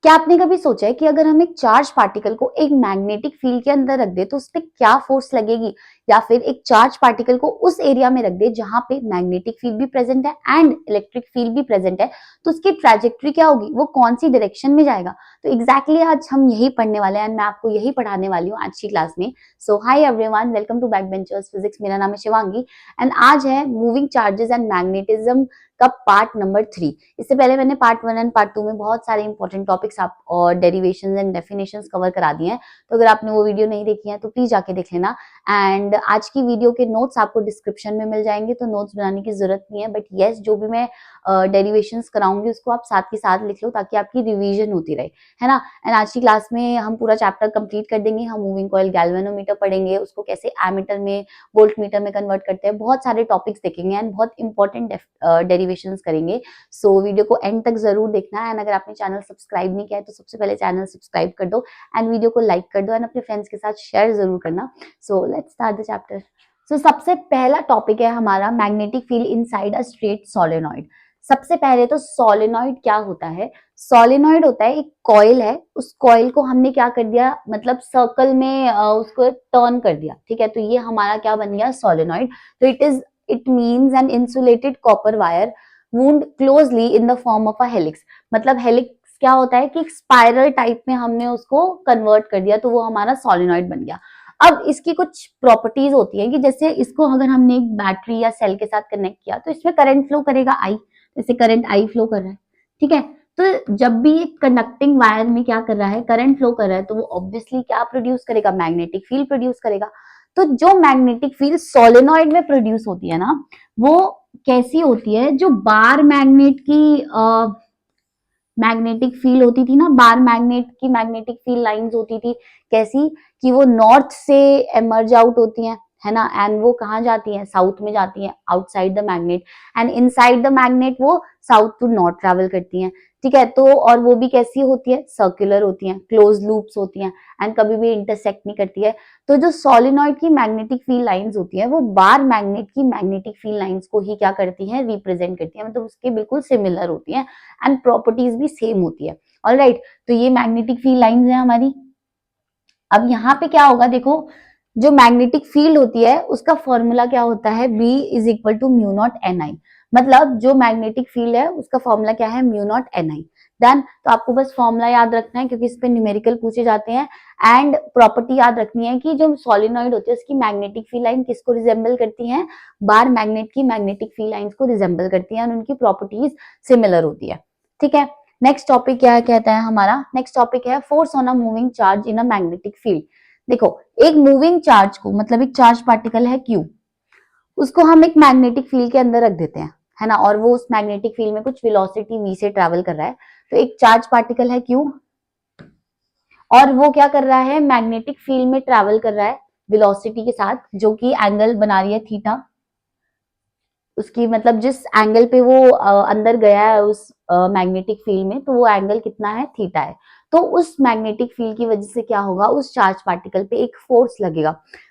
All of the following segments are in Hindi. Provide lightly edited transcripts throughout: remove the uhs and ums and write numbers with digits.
क्या आपने कभी सोचा है कि अगर हम एक चार्ज पार्टिकल को एक मैग्नेटिक फील्ड के अंदर रख दे तो उस पर क्या फोर्स लगेगी, या फिर एक चार्ज पार्टिकल को उस एरिया में रख दे जहां पे मैग्नेटिक फील्ड भी प्रेजेंट है एंड इलेक्ट्रिक फील्ड भी प्रेजेंट है, तो उसकी ट्रैजेक्टरी क्या होगी, वो कौन सी डायरेक्शन में जाएगा। तो एग्जैक्टली आज हम यही पढ़ने वाले हैं एंड मैं आपको यही पढ़ाने वाली हूँ आज की क्लास में। So hi everyone, welcome to back benchers physics. मेरा नाम है शिवांगी एंड आज है मूविंग चार्जेस एंड मैग्नेटिज्म का पार्ट नंबर 3। इससे पहले मैंने पार्ट 1 एंड पार्ट 2 में बहुत सारे इंपॉर्टेंट टॉपिक्स आप और डेरिवेशंस एंड डेफिनेशंस कवर करा दिए हैं, तो अगर आपने वो वीडियो नहीं देखी है तो प्लीज जाके देख लेना। एंड आज की वीडियो के नोट्स आपको डिस्क्रिप्शन में मिल जाएंगे, तो नोट्स बनाने की जरूरत नहीं है, बट येस जो भी मैं डेरिवेशंस कराऊंगी उसको आप साथ के साथ लिख लो ताकि आपकी रिविजन होती रहे, है ना। एंड आज की क्लास में हम पूरा चैप्टर कंप्लीट कर देंगे। हम मूविंग कॉइल गैल्वेनोमीटर पढ़ेंगे, उसको कैसे एमीटर में वोल्ट मीटर में कन्वर्ट करते हैं, बहुत सारे टॉपिक्स देखेंगे एंड बहुत इंपॉर्टेंट डेरिवेशंस करेंगे। सो वीडियो को एंड तक जरूर देखना। एंड अगर आपने चैनल सब्सक्राइब नहीं किया है तो सबसे पहले चैनल सब्सक्राइब कर दो एंड वीडियो को लाइक कर दो एंड अपने फ्रेंड्स के साथ शेयर जरूर करना। So let's start the chapter. So सबसे पहला टॉपिक है हमारा magnetic field inside a straight solenoid. सबसे पहले तो सोलेनॉइड क्या होता है। सोलेनॉइड होता है एक कॉइल है, उस कॉइल को हमने क्या कर दिया, मतलब सर्कल में उसको टर्न कर दिया, ठीक है, तो ये हमारा क्या बन गया, सोलेनॉइड। तो it means an insulated copper wire wound closely in the form of a helix. मतलब हेलिक्स क्या होता है कि एक स्पाइरल टाइप में हमने उसको कन्वर्ट कर दिया, तो वो हमारा सोलेनॉइड बन गया। अब इसकी कुछ प्रॉपर्टीज होती है कि जैसे इसको अगर हमने एक बैटरी या सेल के साथ कनेक्ट किया तो इसमें करंट फ्लो करेगा आई, जैसे करंट आई फ्लो कर रहा है, ठीक है। तो जब भी एक कंडक्टिंग वायर में क्या कर रहा है, करंट फ्लो कर रहा है, तो वो ऑब्वियसली क्या प्रोड्यूस करेगा, मैग्नेटिक फील्ड प्रोड्यूस करेगा। तो जो मैग्नेटिक फील्ड सोलेनॉइड में प्रोड्यूस होती है ना, वो कैसी होती है, जो बार मैग्नेट की मैग्नेटिक फील्ड होती थी ना, बार मैग्नेट की मैग्नेटिक फील्ड लाइंस होती थी, कैसी कि वो नॉर्थ से एमर्ज आउट होती हैं, है ना, एंड वो कहाँ जाती हैं, साउथ में जाती हैं, outside the magnet, and inside the magnet वो साउथ टू नॉर्थ ट्रेवल करती हैं, ठीक है। तो और वो भी कैसी होती है, सर्कुलर होती हैं, क्लोज लूप्स होती हैं एंड कभी भी इंटरसेक्ट नहीं करती है। तो जो सोलिनॉइड की मैग्नेटिक फील्ड लाइंस होती है वो बार मैग्नेट की मैग्नेटिक फील्ड लाइंस को ही क्या करती हैं, रिप्रेजेंट करती है, मतलब उसके बिल्कुल सिमिलर होती है एंड प्रॉपर्टीज भी सेम होती है। ऑलराइट, तो ये मैग्नेटिक फील्ड लाइंस है हमारी। अब यहाँ पे क्या होगा, देखो, जो मैग्नेटिक फील्ड होती है उसका फॉर्मूला क्या होता है, B is equal to mu naught N I. मतलब जो मैग्नेटिक फील्ड है उसका फॉर्मूला क्या है, mu naught N I. Then तो आपको बस फॉर्मूला याद रखना है क्योंकि इस पे न्यूमेरिकल पूछे जाते हैं। एंड प्रॉपर्टी याद रखनी है कि जो सोलिनॉइड होती है उसकी मैग्नेटिक फील्ड लाइन किसको रिजेंबल करती है, बार मैग्नेट की मैग्नेटिक फील्ड लाइंस को रिजेंबल करती है और उनकी प्रॉपर्टीज सिमिलर होती है, ठीक है। नेक्स्ट टॉपिक क्या कहता है हमारा, नेक्स्ट टॉपिक है force on a moving charge in a magnetic field. देखो, एक मूविंग चार्ज को, मतलब एक चार्ज पार्टिकल है Q, उसको हम एक मैग्नेटिक फील्ड के अंदर रख देते हैं, है ना, और वो उस मैग्नेटिक फील्ड में कुछ वेलोसिटी v से ट्रेवल कर रहा है। तो एक चार्ज पार्टिकल है Q और वो क्या कर रहा है, मैग्नेटिक फील्ड में ट्रेवल कर रहा है वेलोसिटी के साथ, जो कि एंगल बना रही है थीटा। उसकी मतलब जिस एंगल पे वो अंदर गया है उस मैग्नेटिक फील्ड में, तो वो एंगल कितना है, थीटा है। तो उस मैग्नेटिक फील्ड की वजह से क्या होगा, उस चार्ज पार्टिकल पे एक फोर्स लगेगा।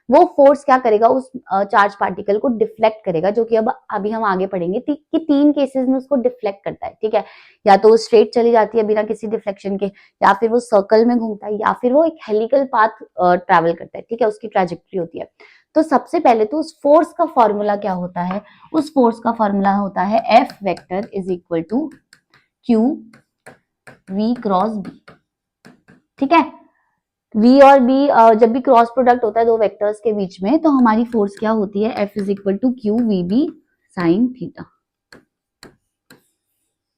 वो फोर्स क्या करेगा, उस चार्ज पार्टिकल को डिफ्लेक्ट करेगा, जो कि अब अभी हम आगे पढ़ेंगे कि 3 केसेस में उसको डिफ्लेक्ट करता है, ठीक है। या तो वो स्ट्रेट चली जाती है बिना किसी डिफ्लेक्शन के, या फिर वो सर्कल में घूमता है, या फिर वो एक हेलिकल पाथ ट्रेवल करता है, ठीक है, उसकी ट्रैजेक्टरी होती है। तो सबसे पहले तो उस फोर्स का फॉर्मूला क्या होता है, उस फोर्स का फॉर्मूला होता है F vector is equal to Q V cross B, ठीक है। V और B जब भी क्रॉस प्रोडक्ट होता है दो वेक्टर्स के बीच में, तो हमारी फोर्स क्या होती है, F is equal to Q V B sine theta,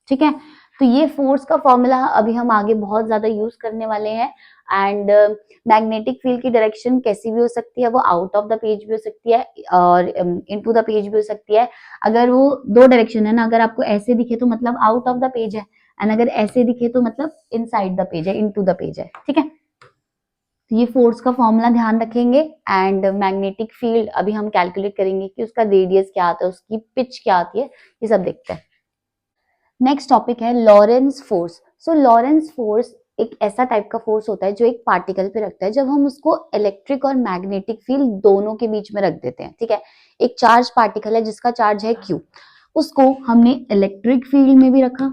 ठीक है। तो ये फोर्स का फॉर्मूला अभी हम आगे बहुत ज्यादा यूज करने वाले हैं। एंड मैग्नेटिक फील्ड की डायरेक्शन कैसी भी हो सकती है, वो आउट ऑफ द पेज भी हो सकती है और इनटू द पेज भी हो सकती है। अगर वो दो डायरेक्शन है ना, अगर आपको ऐसे दिखे तो मतलब आउट ऑफ द पेज है, एंड अगर ऐसे दिखे तो मतलब इनसाइड द पेज है, इनटू द पेज है, ठीक है। तो ये फोर्स का फॉर्मूला ध्यान रखेंगे। एंड मैग्नेटिक फील्ड अभी हम कैलकुलेट करेंगे कि उसका रेडियस क्या आता है, उसकी पिच क्या आती है, ये सब देखते हैं। नेक्स्ट टॉपिक है लॉरेंस फोर्स। सो लॉरेंस फोर्स एक ऐसा टाइप का फोर्स होता है जो एक पार्टिकल पे रखता है जब हम उसको इलेक्ट्रिक और मैग्नेटिक फील्ड दोनों के बीच में रख देते हैं, ठीक है। एक चार्ज पार्टिकल है जिसका चार्ज है Q, उसको हमने इलेक्ट्रिक फील्ड में भी रखा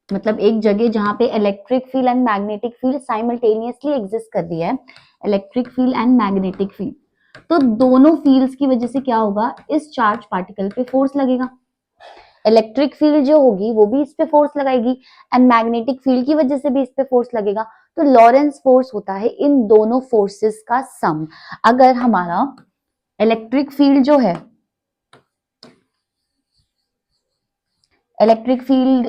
मतलब एक जगह जहां पे electric field and magnetic field simultaneously exist कर रही है, electric field and magnetic field, तो दोनों फील्ड्स की वजह से क्या होगा, इस चार्ज पार्टिकल पे फोर्स लगेगा। इलेक्ट्रिक फील्ड जो होगी वो भी इस पे फोर्स लगाएगी एंड मैग्नेटिक फील्ड की वजह से भी इस पे फोर्स लगेगा। तो लॉरेंस फोर्स होता है इन दोनों फोर्सेस का सम। अगर हमारा इलेक्ट्रिक फील्ड जो है, इलेक्ट्रिक फील्ड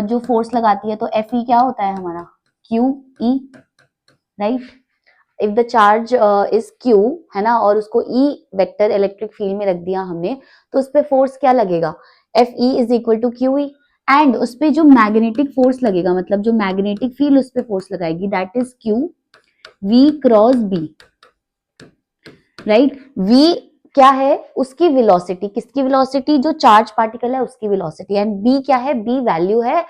जो फोर्स लगाती है, तो एफ ई क्या होता है हमारा, Q E, right. If the charge is Q, है ना, और उसको ई वेक्टर इलेक्ट्रिक फील्ड में रख दिया हमने, तो उस पे फोर्स क्या लगेगा, F E is equal to Q E. And उस पे जो मैग्नेटिक फोर्स लगेगा, मतलब जो मैग्नेटिक फील्ड उस पे फोर्स लगाएगी, that is Q V cross B, right. V क्या है, उसकी वेलोसिटी, किसकी वेलोसिटी, जो चार्ज पार्टिकल है उसकी वेलोसिटी, एंड बी क्या है, बी वैल्यू है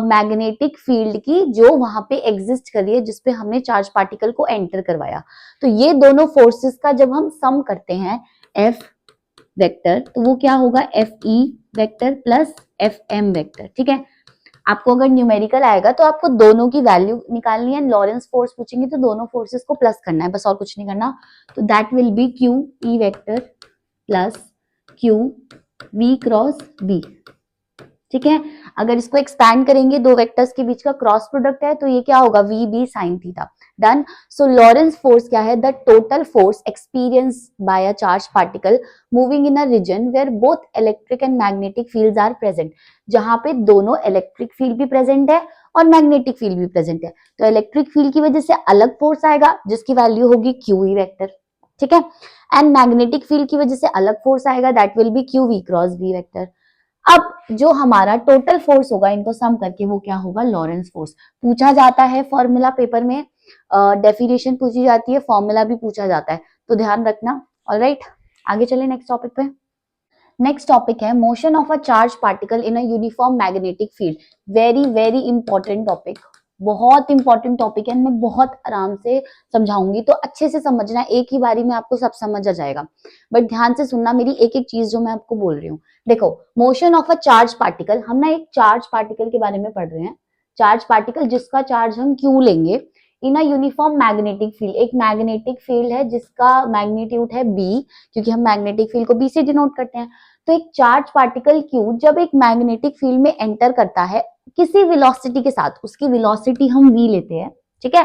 मैग्नेटिक फील्ड की जो वहां पे एग्जिस्ट कर रही है, जिसपे हमने चार्ज पार्टिकल को एंटर करवाया। तो ये दोनों फोर्सेस का जब हम सम करते हैं एफ वेक्टर, तो वो क्या होगा, F E vector plus F M vector, ठीक है। आपको अगर न्यूमेरिकल आएगा तो आपको दोनों की वैल्यू निकालनी है, लॉरेंस फोर्स पूछेंगे तो दोनों फोर्सेस को प्लस करना है, बस और कुछ नहीं करना। तो that will be Q E vector plus Q V cross B, ठीक है। अगर इसको एक्सपैंड करेंगे, दो वेक्टर्स के बीच का क्रॉस प्रोडक्ट है, तो ये क्या होगा, V B sine theta, done. So Lorentz force क्या है, the total force experience by a charge particle moving in a region where both electric and magnetic fields are present, जहां पे दोनों इलेक्ट्रिक फील्ड भी प्रेजेंट है और मैग्नेटिक फील्ड भी प्रेजेंट है। तो इलेक्ट्रिक फील्ड की वजह से अलग फोर्स आएगा जिसकी वैल्यू होगी क्यू ई वेक्टर, ठीक है। एंड मैग्नेटिक फील्ड की वजह से अलग फोर्स आएगा, that will be Q V cross B vector. अब जो हमारा टोटल फोर्स होगा, इनको सम करके, वो क्या होगा, लॉरेंस फोर्स। पूछा जाता है फॉर्मूला पेपर में, डेफिनेशन पूछी जाती है, फॉर्मूला भी पूछा जाता है, तो ध्यान रखना। ऑलराइट, आगे चले नेक्स्ट टॉपिक पे। नेक्स्ट टॉपिक है motion of a charge particle in a uniform magnetic field. Very very important topic, बहुत इंपॉर्टेंट टॉपिक है, मैं बहुत आराम से समझाऊंगी, तो अच्छे से समझना, एक ही बारी में आपको सब समझ आ जाएगा, बट ध्यान से सुनना मेरी एक एक चीज जो मैं आपको बोल रही हूँ। देखो, motion of a charge particle, हम ना एक चार्ज पार्टिकल के बारे में पढ़ रहे हैं। चार्ज पार्टिकल जिसका चार्ज हम क्यू लेंगे इन अ यूनिफॉर्म मैग्नेटिक फील्ड, एक मैग्नेटिक फील्ड है जिसका मैग्नीट्यूड है बी, क्योंकि हम मैग्नेटिक फील्ड को बी से डिनोट करते हैं। तो एक चार्ज पार्टिकल क्यू जब एक मैग्नेटिक फील्ड में एंटर करता है किसी वेलोसिटी के साथ, उसकी वेलोसिटी हम v लेते हैं, ठीक है,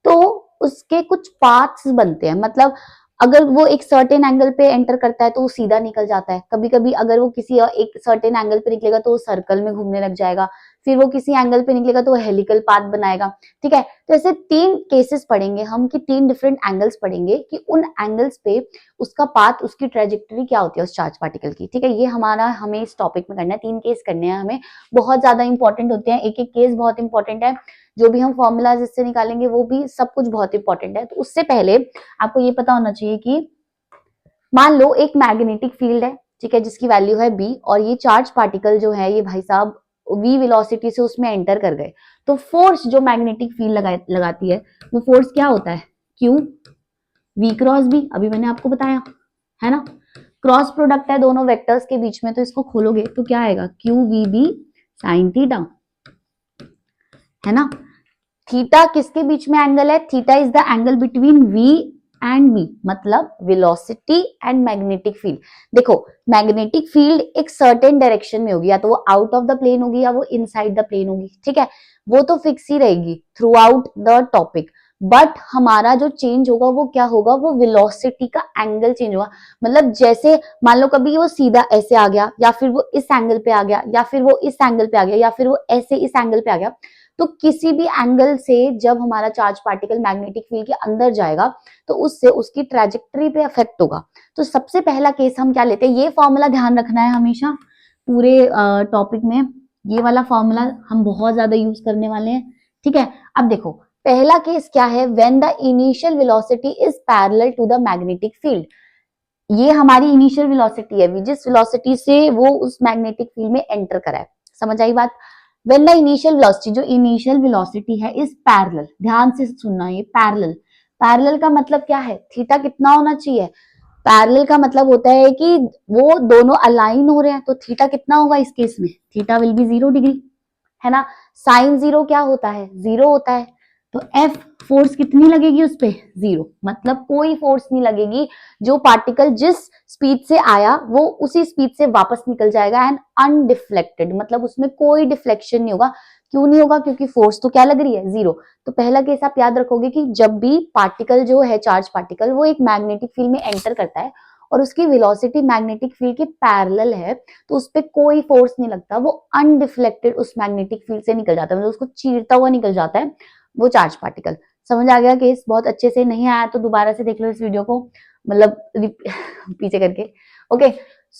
तो उसके कुछ पाथ्स बनते हैं, मतलब अगर वो एक सर्टेन एंगल पे एंटर करता है तो वो सीधा निकल जाता है, कभी कभी अगर वो किसी एक सर्टेन एंगल पे निकलेगा तो वो सर्कल में घूमने लग जाएगा, फिर वो किसी एंगल पे निकलेगा तो वो हेलिकल पाथ बनाएगा, ठीक है। तो ऐसे तीन केसेस पढ़ेंगे हम, कि तीन डिफरेंट एंगल्स पढ़ेंगे कि उन एंगल्स पे उसका पाथ, उसकी ट्रेजेक्टरी क्या होती है उस चार्ज पार्टिकल की, ठीक है। ये हमारा, हमें इस टॉपिक में करना है, तीन केस करने हैं हमें, बहुत ज्यादा इंपॉर्टेंट होते हैं, एक एक केस बहुत इंपॉर्टेंट है, जो भी हम फॉर्मूलाज इससे निकालेंगे वो भी सब कुछ बहुत इंपॉर्टेंट है। तो उससे पहले आपको ये पता होना चाहिए कि मान लो एक मैग्नेटिक फील्ड है, ठीक है, जिसकी वैल्यू है बी, और ये चार्ज पार्टिकल जो है ये भाई साहब वी वेलोसिटी से उसमें एंटर कर गए, तो फोर्स जो मैग्नेटिक फील्ड लगाती है, वो फोर्स क्या होता है, क्यू वी क्रॉस बी, अभी मैंने आपको बताया, है ना। क्रॉस प्रोडक्ट है दोनों वेक्टर्स के बीच में, तो इसको खोलोगे तो क्या आएगा, Q V B sine theta, है ना। थीटा किसके बीच में एंगल है, theta is the angle between v and v, मतलब वेलोसिटी एंड मैग्नेटिक फील्ड। देखो, मैग्नेटिक फील्ड एक सर्टेन डायरेक्शन में होगी, या तो वो आउट ऑफ द प्लेन होगी या वो इनसाइड द प्लेन होगी, ठीक है, वो तो फिक्स ही रहेगी through out the topic. But हमारा जो चेंज होगा वो क्या होगा, वो वेलोसिटी का एंगल चेंज होगा, मतलब जैसे मान लो कभी वो सीधा ऐसे आ गया, या फिर वो इस एंगल पे आ गया, या फिर वो इस एंगल पे आ गया, या फिर वो ऐसे इस एंगल पे आ गया, तो किसी भी एंगल से जब हमारा चार्ज पार्टिकल मैग्नेटिक फील्ड के अंदर जाएगा तो उससे उसकी ट्रैजेक्टरी पे इफेक्ट होगा। तो सबसे पहला केस हम क्या लेते हैं, ये फॉर्मूला ध्यान रखना है हमेशा पूरे टॉपिक में, ये वाला फॉर्मूला हम बहुत ज्यादा यूज करने वाले हैं, ठीक है। अब देखो, पहला केस क्या है, when the initial velocity is parallel to the magnetic field, ये हमारी इनिशियल वेलोसिटी है, जिस वेलोसिटी से वो उस मैग्नेटिक फील्ड में एंटर करा है, समझ आई बात। व्हेन द इनिशियल वेलोसिटी, जो इनिशियल वेलोसिटी है, इज पैरेलल, ध्यान से सुनना, ये पैरेलल, पैरेलल का मतलब क्या है, थीटा कितना होना चाहिए, पैरेलल का मतलब होता है कि वो दोनों अलाइन हो रहे हैं, तो थीटा कितना होगा इस केस में, थीटा विल बी 0 डिग्री, है ना। साइन 0 क्या होता है, 0 होता है। तो एफ फोर्स कितनी लगेगी उस पे, 0, मतलब कोई फोर्स नहीं लगेगी। जो पार्टिकल जिस स्पीड से आया वो उसी स्पीड से वापस निकल जाएगा एंड अनडिफ्लेक्टेड, मतलब उसमें कोई डिफ्लेक्शन नहीं होगा। क्यों नहीं होगा, क्योंकि फोर्स तो क्या लग रही है, 0। तो पहला केस आप याद रखोगे कि जब भी पार्टिकल जो है, चार्ज पार्टिकल, वो एक मैग्नेटिक फील्ड में एंटर करता है और उसकी वेलोसिटी मैग्नेटिक फील्ड के पैरेलल है, तो उस पर कोई फोर्स नहीं लगता, वो अनडिफ्लेक्टेड उस मैग्नेटिक फील्ड से निकल जाता है, मतलब उसको चीरता हुआ निकल जाता है वो चार्ज पार्टिकल। समझ आ गया केस, बहुत अच्छे से। नहीं आया तो दोबारा से देख लो इस वीडियो को, मतलब पीछे करके। ओके,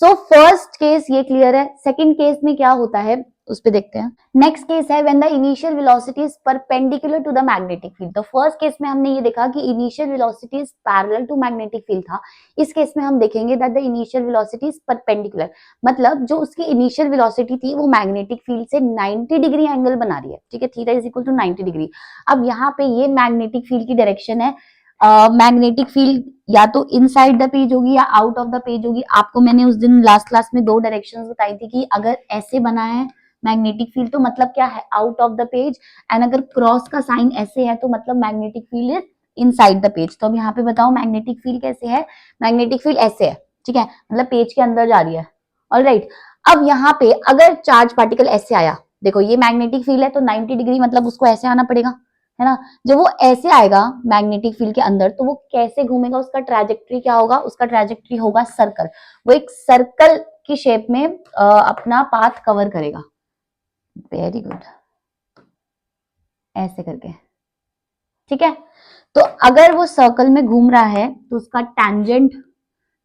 सो फर्स्ट केस ये क्लियर है। सेकंड केस में क्या होता है उस पे देखते हैं। नेक्स्ट केस है when the initial velocity is perpendicular to the magnetic field. तो फर्स्ट केस में हमने ये देखा कि initial velocity is parallel to magnetic field था। इस केस में हम देखेंगे that the initial velocity is perpendicular, मतलब जो उसकी इनिशियल वेलोसिटी थी वो मैग्नेटिक फील्ड से 90 डिग्री एंगल बना रही है, ठीक है, theta is equal to 90 degree. अब यहाँ पे ये मैग्नेटिक फील्ड की डायरेक्शन है, मैग्नेटिक फील्ड या तो इनसाइड द पेज होगी या आउट ऑफ द पेज होगी। आपको मैंने उस दिन लास्ट क्लास में 2 डायरेक्शंस बताई थी कि अगर ऐसे बना है मैग्नेटिक फील्ड तो मतलब क्या है, out of the page, and अगर क्रॉस का साइन ऐसे है तो मतलब magnetic field is inside the page. तो अब यहाँ पे बताओ मैग्नेटिक फील्ड कैसे है, मैग्नेटिक फील्ड ऐसे है, ठीक है, मतलब पेज के अंदर जा रही है। ऑलराइट, अब यहाँ पे अगर चार्ज पार्टिकल ऐसे आया, देखो ये मैग्नेटिक फील्ड है तो 90 डिग्री मतलब उसको ऐसे आना पड़ेगा, है ना। जब वो ऐसे आएगा मैग्नेटिक फील्ड के अंदर तो वो कैसे घूमेगा, उसका ट्रैजेक्टरी क्या होगा, उसका ट्रैजेक्टरी होगा सर्कल। वो एक सर्कल की शेप में अपना पाथ कवर करेगा। वेरी गुड, ऐसे करके, ठीक है। तो अगर वो सर्कल में घूम रहा है तो उसका टैंजेंट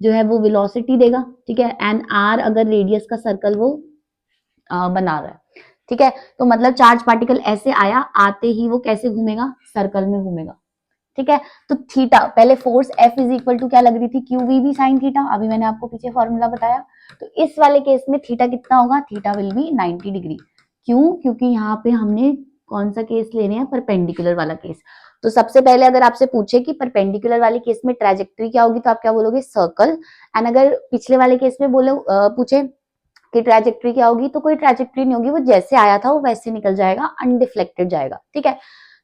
जो है वो वेलोसिटी देगा, ठीक है, एंड आर अगर रेडियस का सर्कल वो बना रहा है, ठीक है। तो मतलब चार्ज पार्टिकल ऐसे आया, आते ही वो कैसे घूमेगा, सर्कल में घूमेगा, ठीक है। तो थीटा, पहले force F is equal to क्या लग रही थी, Q V B sine theta, अभी मैंने आपको पीछे फॉर्मूला बताया। तो इस वाले केस में थीटा कितना होगा, थीटा विल बी 90 डिग्री। क्यों, क्योंकि यहाँ पे हमने कौन सा केस ले रहे हैं, परपेंडिकुलर वाला केस। तो सबसे पहले अगर आपसे पूछे कि परपेंडिकुलर वाले केस में ट्रैजेक्टरी क्या होगी तो आप क्या बोलोगे, सर्कल। एंड अगर पिछले वाले केस में बोले पूछे कि ट्रैजेक्टरी क्या होगी, तो कोई ट्रैजेक्टरी नहीं होगी, वो जैसे आया था वो वैसे निकल जाएगा, अनडिफ्लेक्टेड जाएगा, ठीक है।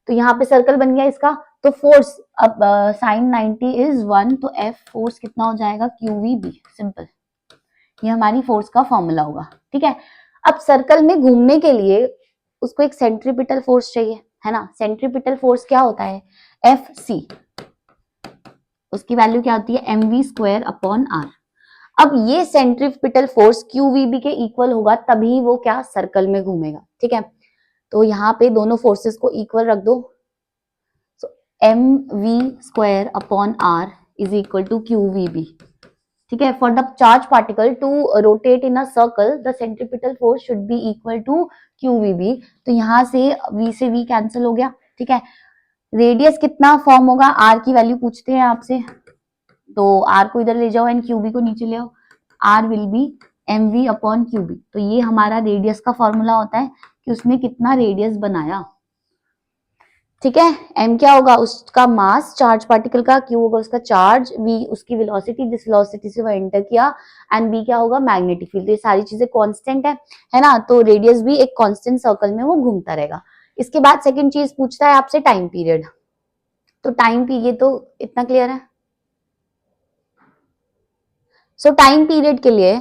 तो यहाँ पे सर्कल बन गया इसका। तो फोर्स, अब साइन 90 इज 1, तो एफ फोर्स कितना हो जाएगा, क्यू वी बी, सिंपल। ये हमारी फोर्स का फॉर्मूला होगा, ठीक है। अब सर्कल में घूमने के लिए उसको एक सेंट्रीपिटल फोर्स चाहिए, है ना। सेंट्रीपिटल फोर्स क्या होता है, एफ सी, उसकी वैल्यू क्या होती है, M V square upon R. अब ये centripetal force Q V B के इक्वल होगा तभी वो क्या, सर्कल में घूमेगा, ठीक है। तो यहाँ पे दोनों फोर्सेस को इक्वल रख दो, M V square upon R is equal to Q V B, ठीक है। For the charge particle to rotate in a circle the centripetal force should be equal to Q V B. तो यहाँ से v कैंसिल हो गया, ठीक है। रेडियस कितना फॉर्म होगा, आर की वैल्यू पूछते हैं आपसे, तो आर को इधर ले जाओ एंड क्यू बी को नीचे ले आओ, R will be M V upon Q B. तो ये हमारा रेडियस का फॉर्मूला होता है कि उसने कितना रेडियस बनाया, ठीक है। m क्या होगा, उसका मास चार्ज पार्टिकल का, q होगा उसका चार्ज, v उसकी वेलोसिटी जिस वेलोसिटी से वो एंटर किया, एंड b क्या होगा, मैग्नेटिक फील्ड। तो ये सारी चीजें कांस्टेंट है ना। तो रेडियस भी एक कांस्टेंट सर्कल में वो घूमता रहेगा। इसके बाद सेकंड चीज पूछता है आपसे टाइम पीरियड। तो टाइम पीरियड तो इतना क्लियर है। सो टाइम पीरियड के लिए,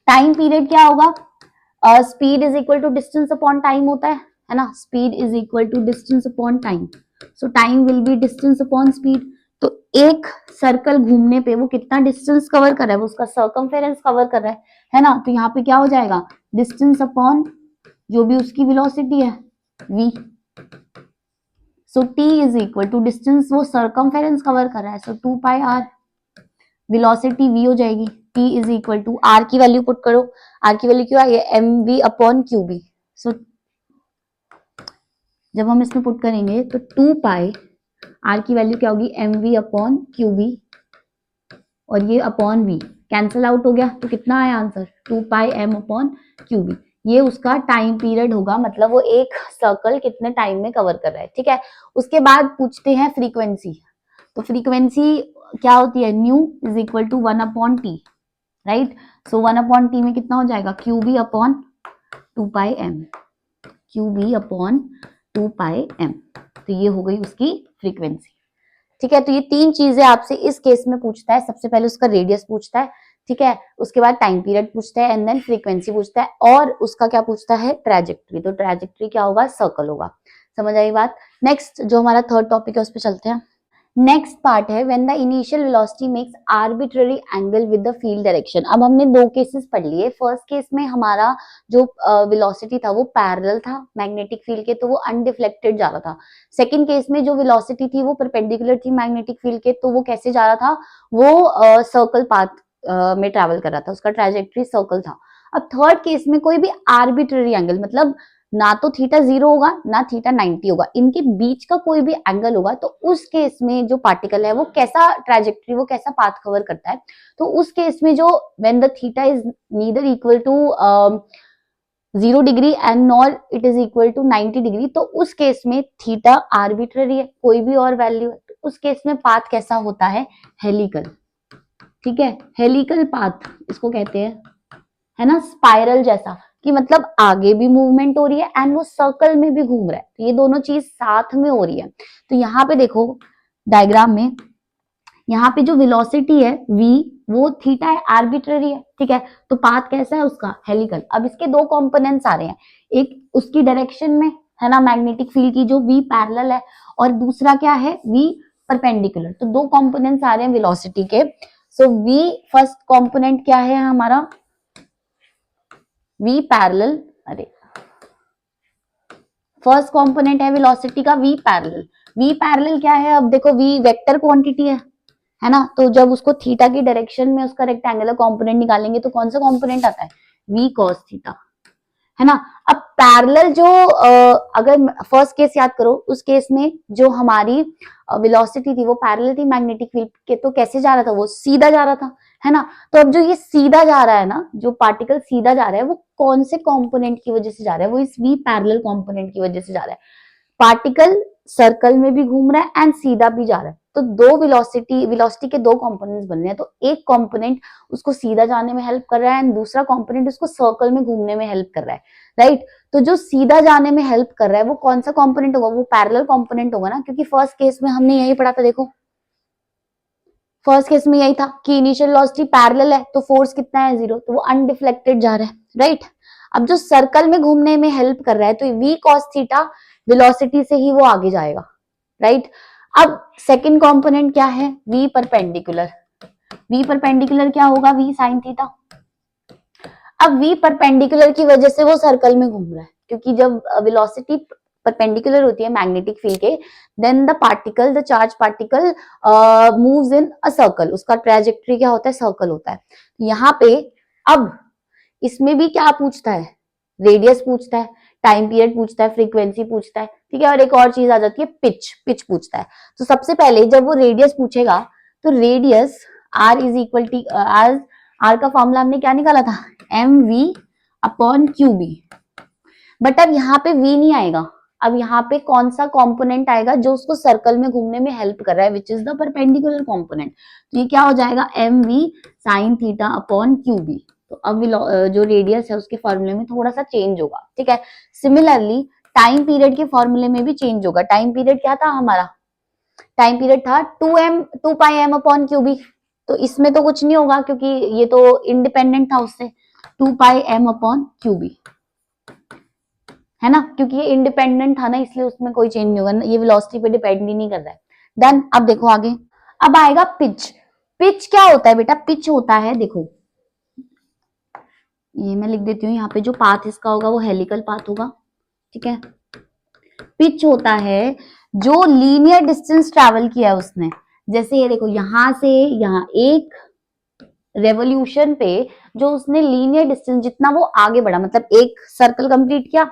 टाइम पीरियड क्या होगा, speed is equal to distance upon time होता है ना। Speed is equal to distance upon time, so time will be distance upon speed. तो एक सर्कल घूमने पे वो कितना डिस्टेंस कवर कर रहा है, वो उसका सर्कमफेरेंस कवर कर रहा है ना। तो यहाँ पे क्या हो जाएगा, डिस्टेंस अपॉन जो भी उसकी वेलोसिटी है v, so t is equal to distance वो सर्कमफेरेंस कवर कर रहा है, so 2 pi r, velocity v हो जाएगी, t is equal to r की वैल्यू पुट करो, r की वैल्यू क्या है, M V upon Q B. So जब हम इसमें पुट करेंगे तो 2 पाई r की वैल्यू क्या होगी, M V upon Q B, और ये अपॉन v कैंसिल आउट हो गया, तो कितना आया आंसर, 2 पाई m अपॉन क्यू बी। ये उसका टाइम पीरियड होगा, मतलब वो एक सर्कल कितने टाइम में कवर कर रहा है, ठीक है। उसके बाद पूछते हैं फ्रीक्वेंसी। तो फ्रीक्वेंसी क्या होती है, nu is equal to 1 upon T, right. So 1 upon T में कितना हो जाएगा, Q B upon 2 pi M, Q B upon 2 pi M. तो ये हो गई उसकी फ्रीक्वेंसी। ठीक है, तो ये तीन चीजें आपसे इस केस में पूछता है। सबसे पहले उसका रेडियस पूछता है, ठीक है, उसके बाद टाइम पीरियड पूछता है, एंड देन फ्रीक्वेंसी पूछता है, और उसका क्या पूछता है, ट्रैजेक्टरी। तो ट्रैजेक्टरी क्या होगा, सर्कल होगा। समझ आई बात। नेक्स्ट जो हमारा थर्ड टॉपिक है उस पर चलते हैं। नेक्स्ट पार्ट है when the initial velocity makes arbitrary angle with the field direction. अब हमने दो केसेस पढ़ लिए। फर्स्ट केस में हमारा जो वेलोसिटी था वो पैरेलल था मैग्नेटिक फील्ड के, तो वो अनडिफ्लेक्टेड जा रहा था। सेकंड केस में जो वेलोसिटी थी वो परपेंडिकुलर थी मैग्नेटिक फील्ड के, तो वो कैसे जा रहा था, वो सर्कल पाथ में ट्रेवल कर रहा था, उसका ट्रैजेक्टरी सर्कल था। अब थर्ड केस में कोई भी आर्बिट्ररी एंगल, मतलब ना तो थीटा 0 होगा ना थीटा 90 होगा, इनके बीच का कोई भी एंगल होगा, तो उस केस में जो पार्टिकल है वो कैसा ट्रैजेक्टरी, वो कैसा पाथ कवर करता है। तो उस केस में जो when the theta is neither equal to 0 degree and nor it is equal to 90 degree, तो उस केस में थीटा आर्बिट्ररी है, कोई भी और वैल्यू है, तो उस केस में पाथ कैसा होता है, हेलिकल। ठीक है, हेलिकल पाथ इसको कहते हैं, है ना, स्पाइरल जैसा, कि मतलब आगे भी मूवमेंट हो रही है एंड वो सर्कल में भी घूम रहा है, तो ये दोनों चीज साथ में हो रही है। तो यहाँ पे देखो डायग्राम में, यहाँ पे जो वेलोसिटी है v, वो थीटा है, आर्बिट्ररी है, ठीक है, तो पाथ कैसा है उसका, हेलिकल। अब इसके दो कंपोनेंट्स आ रहे हैं, एक उसकी डायरेक्शन में है ना मैग्नेटिक फील्ड की जो v पैरेलल है, और दूसरा क्या है, v परपेंडिकुलर। तो दो कंपोनेंट्स आ रहे हैं वेलोसिटी के। सो v फर्स्ट कंपोनेंट क्या है हमारा, v पैरेलल, अरे फर्स्ट कंपोनेंट है वेलोसिटी का v पैरेलल। v पैरेलल क्या है, अब देखो v वेक्टर क्वांटिटी है ना, तो जब उसको थीटा की डायरेक्शन में उसका रेक्टेंगुलर कंपोनेंट निकालेंगे तो कौन सा कंपोनेंट आता है, v cos थीटा, है ना। अब पैरेलल जो अगर फर्स्ट केस याद करो, उस केस में जो हमारी वेलोसिटी थी वो पैरेलल थी मैग्नेटिक फील्ड के, तो कैसे जा रहा था, वो सीधा जा रहा था, है ना। तो अब जो ये सीधा जा रहा है ना, जो पार्टिकल सीधा जा रहा है, वो कौन से कंपोनेंट की वजह से जा रहा है, वो इस v पैरेलल कंपोनेंट की वजह से जा रहा है। पार्टिकल सर्कल में भी घूम रहा है एंड सीधा भी जा रहा है, तो दो वेलोसिटी के दो कंपोनेंट्स बन रहे हैं, तो एक कंपोनेंट उसको सीधा जाने में हेल्प कर रहा है एंड दूसरा कंपोनेंट उसको सर्कल में घूमने में हेल्प कर रहा है, राइट। तो जो सीधा जाने में हेल्प कर रहा है वो कौन सा कंपोनेंट होगा, वो पैरेलल कंपोनेंट होगा ना, क्योंकि फर्स्ट केस में हमने यही पढ़ा था। देखो फर्स्ट केस में यही था कि इनिशियल वेलोसिटी पैरेलल है तो फोर्स कितना है, 0, तो वो अनडिफ्लेक्टेड जा रहा है, राइट। अब जो सर्कल में घूमने में हेल्प कर रहा है, तो v cos थीटा वेलोसिटी से ही वो आगे जाएगा, राइट। अब सेकंड कंपोनेंट क्या है, v परपेंडिकुलर। v परपेंडिकुलर क्या होगा, v sin थीटा। अब v परपेंडिकुलर की वजह से वो सर्कल में घूम रहा है, क्योंकि जब वेलोसिटी परपेंडिकुलर होती है मैग्नेटिक फील्ड के, then the charge particle moves in a circle, उसका ट्रैजेक्टरी क्या होता है, सर्कल होता है। यहाँ पे अब इसमें भी क्या पूछता है, रेडियस पूछता है, टाइम पीरियड पूछता है, फ्रीक्वेंसी पूछता है, ठीक है, और एक और चीज आ जाती है, पिच पूछता है। तो सबसे पहले जब वो रेडियस पूछेगा, तो radius r is equal to R का फॉर्मूला हमने क्या निकाला था, M V upon Q B. But अब यहाँ पे v नहीं आएगा, अब यहाँ पे कौन सा कंपोनेंट आएगा जो उसको सर्कल में घूमने में हेल्प कर रहा है, which is the perpendicular component. तो ये क्या हो जाएगा, M V sine theta upon Q B. तो अब जो रेडियस है उसके फॉर्मूले में थोड़ा सा चेंज होगा, ठीक है। सिमिलरली टाइम पीरियड के फॉर्मूले में भी चेंज होगा। टाइम पीरियड क्या था हमारा, टाइम पीरियड था 2 pi M upon Q B. तो इसमें तो कुछ नहीं होगा क्योंकि ये तो इंडिपेंडेंट था उससे, 2 pi M upon Q B, है ना, क्योंकि ये इंडिपेंडेंट था ना, इसलिए उसमें कोई चेंज नहीं होगा, ये वेलोसिटी पे डिपेंड ही नहीं कर रहा है। डन। अब देखो आगे, अब आएगा पिच। पिच क्या होता है बेटा, पिच होता है, देखो ये मैं लिख देती हूँ, यहाँ पे जो पाथ इसका होगा वो हेलिकल पाथ होगा, ठीक है। पिच होता है जो लीनियर डिस्टेंस ट्रैवल किया है उसने, जैसे ये देखो यहां से यहाँ एक रेवोल्यूशन पे जो उसने लीनियर डिस्टेंस जितना वो आगे बढ़ा, मतलब एक सर्कल कंप्लीट किया,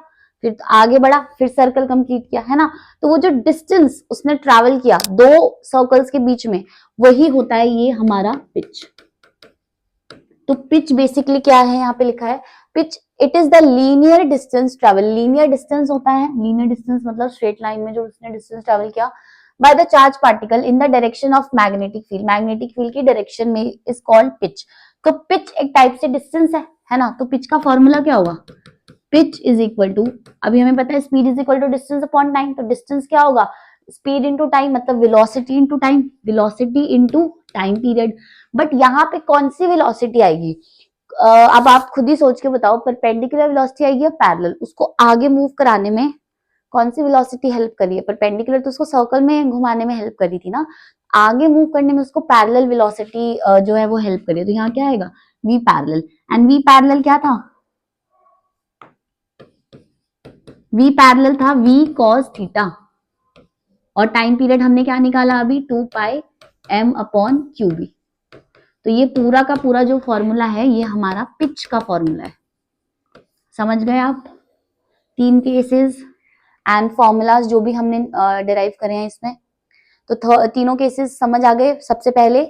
फिर आगे बढ़ा, फिर सर्कल कंप्लीट किया, है ना। तो वो जो डिस्टेंस उसने ट्रैवल किया दो सर्कल्स के बीच में, वही होता है ये हमारा पिच। तो पिच बेसिकली क्या है, यहाँ पे लिखा है pitch, it is the linear distance travel. Linear distance होता है, लीनियर डिस्टेंस मतलब स्ट्रेट लाइन में जो उसने डिस्टेंस ट्रैवल किया by the charge particle in the direction of magnetic field, magnetic field की डायरेक्शन में, इज कॉल्ड पिच। तो पिच एक टाइप से डिस्टेंस है ना। तो पिच का फॉर्मूला क्या होगा, पिच इज इक्वल टू, अभी हमें पता है speed is equal to distance upon time, तो डिस्टेंस क्या होगा, स्पीड इंटू टाइम, मतलब velocity into time, velocity into time period. But यहाँ पे कौन सी वेलोसिटी आएगी, अब आप खुद ही सोच के बताओ, परपेंडिकुलर वेलोसिटी आएगी या पैरेलल, उसको आगे मूव कराने में कौन सी वेलोसिटी हेल्प करी है, परपेंडिकुलर तो उसको सर्कल में घुमाने में हेल्प करी थी ना, आगे मूव करने में उसको पैरेलल वेलोसिटी जो है वो हेल्प करी है, तो यहाँ क्या आएगा, V parallel. And V parallel क्या था, वी पैरेलल था वी कॉस थीटा, और टाइम पीरियड हमने क्या निकाला अभी, 2 pi M upon Q B. तो ये पूरा का पूरा जो फॉर्मूला है ये हमारा पिच का फॉर्मूला है, समझ गए आप, 3 केसेस एंड फॉर्मूलाज जो भी हमने डिराइव करे हैं इसमें, तो तीनों केसेस समझ आ गए। सबसे पहले